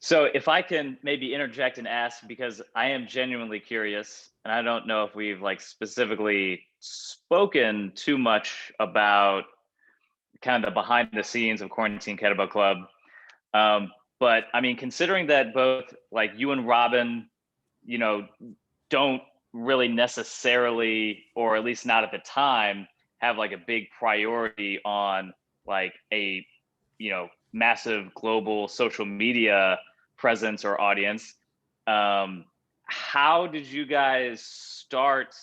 So if I can maybe interject and ask, because I am genuinely curious, and I don't know if we've like specifically spoken too much about kind of behind the scenes of Quarantine Kettlebell Club. Um, but I mean, considering that both like you and Robin, you know, don't really necessarily, or at least not at the time, have like a big priority on like a, massive global social media presence or audience. How did you guys start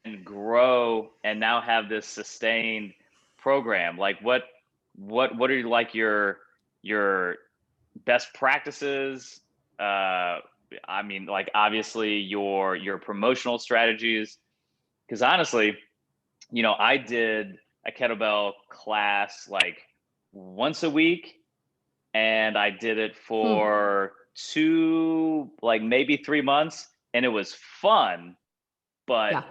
and grow and now have this sustained program? Like what are like your best practices? I mean, like obviously your promotional strategies. Because honestly, I did a kettlebell class like once a week, and I did it for like maybe 3 months, and it was fun, but Yeah.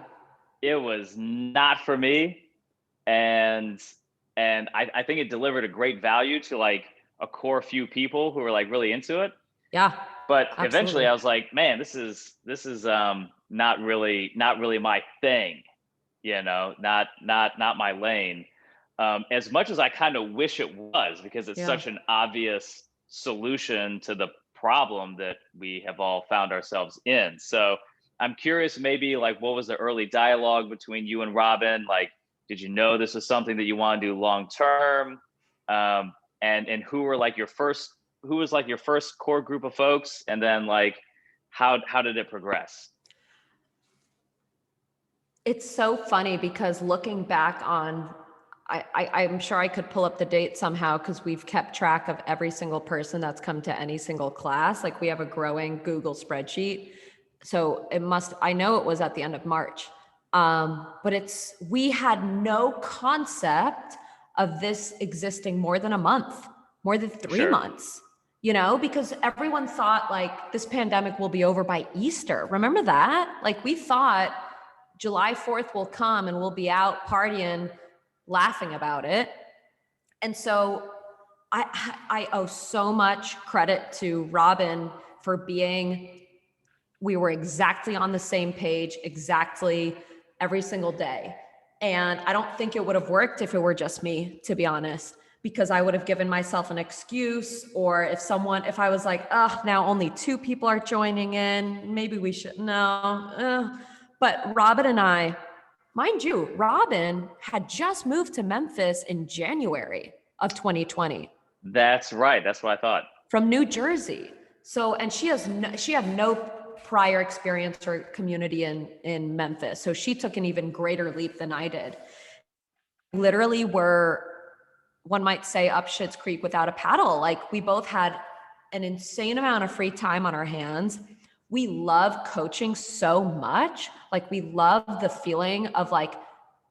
it was not for me. And I think it delivered a great value to like a core few people who were like really into it. Yeah, But eventually absolutely. I was like, man, this is not really my thing, not my lane. As much as I kind of wish it was, because it's Yeah. such an obvious solution to the problem that we have all found ourselves in. So I'm curious, maybe like what was the early dialogue between you and Robin? Like, did you know this was something that you want to do long term? And who was like your first core group of folks, and then like how did it progress? It's so funny because looking back on, I'm sure I could pull up the date somehow because we've kept track of every single person that's come to any single class. Like we have a growing Google spreadsheet. So I know it was at the end of March. But we had no concept of this existing more than a month, more than 3 Sure. months, because everyone thought like this pandemic will be over by Easter. Remember that? Like we thought July 4th will come and we'll be out partying, laughing about it. And so I owe so much credit to Robin for we were exactly on the same page, exactly every single day. And I don't think it would have worked if it were just me, to be honest, because I would have given myself an excuse, or if I was like, oh, now only 2 people are joining in, maybe we should, no. But Robin and I, mind you, Robin had just moved to Memphis in January of 2020. That's right. That's what I thought. From New Jersey. So, and she had no prior experience or community in Memphis. So she took an even greater leap than I did. Literally were, one might say, up Schitt's Creek without a paddle. Like we both had an insane amount of free time on our hands. We love coaching so much. Like we love the feeling of like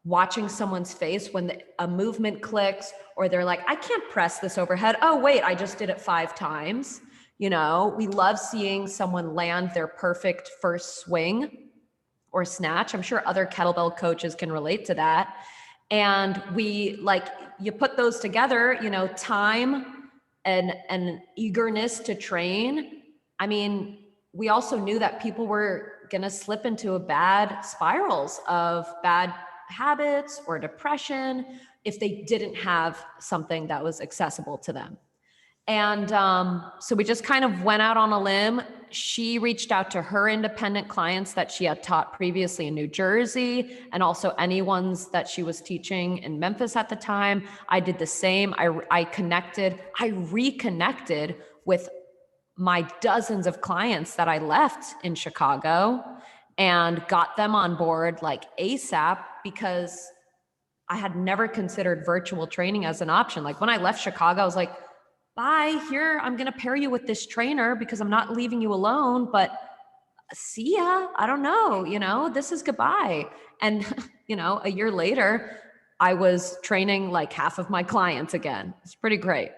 watching someone's face when a movement clicks, or they're like, I can't press this overhead. Oh, wait, I just did it 5 times. We love seeing someone land their perfect first swing or snatch. I'm sure other kettlebell coaches can relate to that. And you put those together, time and eagerness to train. I mean, we also knew that people were going to slip into bad spirals of bad habits or depression if they didn't have something that was accessible to them. And so we just kind of went out on a limb. She reached out to her independent clients that she had taught previously in New Jersey, and also any ones that she was teaching in Memphis at the time. I did the same. I reconnected with my dozens of clients that I left in Chicago and got them on board like ASAP, because I had never considered virtual training as an option. Like when I left Chicago, I was like, bye, here, I'm going to pair you with this trainer because I'm not leaving you alone, but see ya. I don't know, this is goodbye. And, a year later, I was training like half of my clients again. It's pretty great.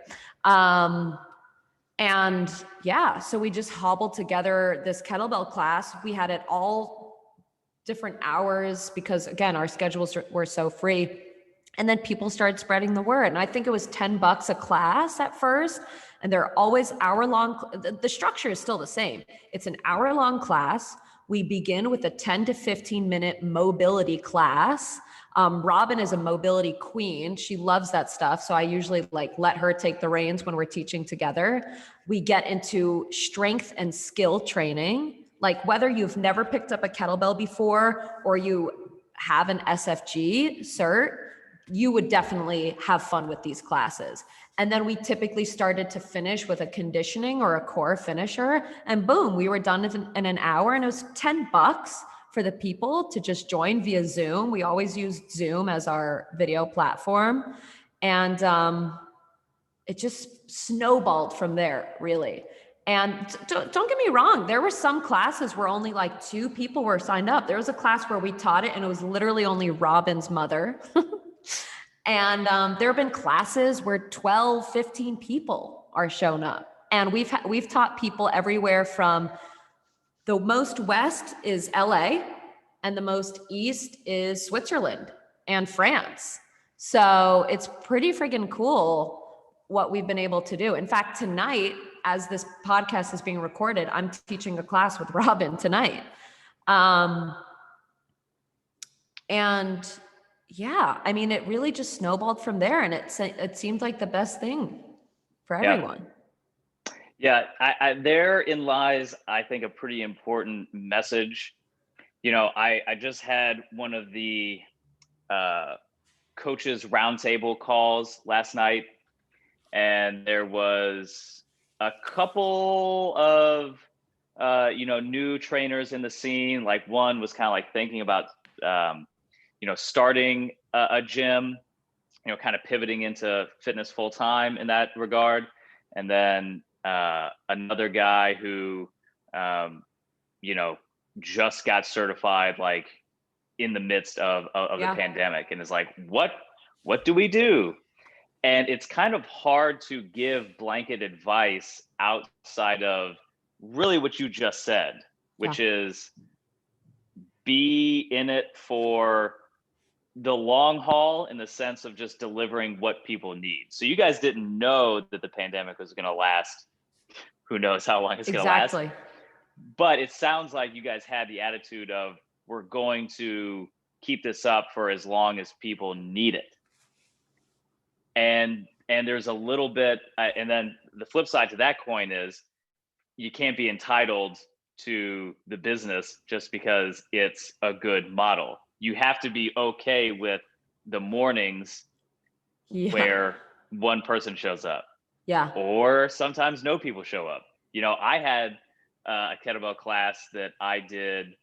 And yeah, so we just hobbled together this kettlebell class. We had it all different hours because, again, our schedules were so free. And then people started spreading the word. And I think it was $10 a class at first. And they're always hour long. The structure is still the same. It's an hour long class. We begin with a 10 to 15 minute mobility class. Robin is a mobility queen. She loves that stuff. So I usually let her take the reins when we're teaching together. We get into strength and skill training. Like whether you've never picked up a kettlebell before or you have an SFG cert, you would definitely have fun with these classes. And then we typically started to finish with a conditioning or a core finisher, and boom, we were done in an hour. And it was $10 for the people to just join via Zoom. We always used Zoom as our video platform. And it just snowballed from there, really. And don't get me wrong, there were some classes where only 2 people were signed up. There was a class where we taught it and it was literally only Robin's mother. And there have been classes where 12, 15 people are shown up. And we've taught people everywhere from the most west is LA and the most east is Switzerland and France. So it's pretty friggin' cool what we've been able to do. In fact, tonight, as this podcast is being recorded, I'm teaching a class with Robin tonight. And yeah, I mean, it really just snowballed from there, and it seemed like the best thing for everyone. Yeah, therein lies, I think, a pretty important message. I just had one of the coaches roundtable calls last night, and there was a couple of new trainers in the scene. Like one was kind of thinking about starting a gym, kind of pivoting into fitness full time in that regard. And then another guy who, just got certified in the midst of the pandemic, and is like, what do we do? And it's kind of hard to give blanket advice outside of really what you just said, which is be in it for the long haul, in the sense of just delivering what people need. So you guys didn't know that the pandemic was going to last. Who knows how long it's going to last. But it sounds like you guys had the attitude of, we're going to keep this up for as long as people need it. And there's a little bit, and then the flip side to that coin is, you can't be entitled to the business just because it's a good model. You have to be okay with the mornings where one person shows up. Or sometimes no people show up. I had a kettlebell class that I did,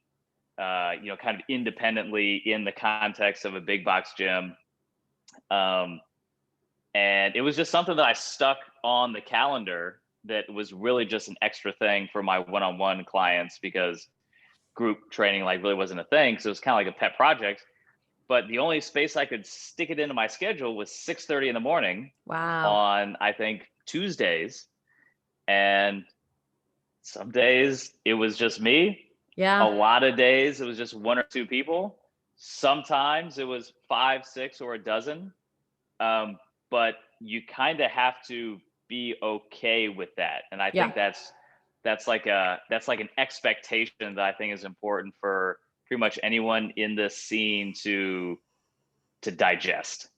kind of independently in the context of a big box gym. And it was just something that I stuck on the calendar that was really just an extra thing for my one-on-one clients, because group training really wasn't a thing. So it was kind of like a pet project. But the only space I could stick it into my schedule was 6:30 in the morning. On, I think, Tuesdays. And some days it was just me. A lot of days it was just 1 or 2 people. Sometimes it was 5, 6, or a dozen. But you kind of have to be okay with that. And I think that's like an expectation that I think is important for pretty much anyone in this scene to digest.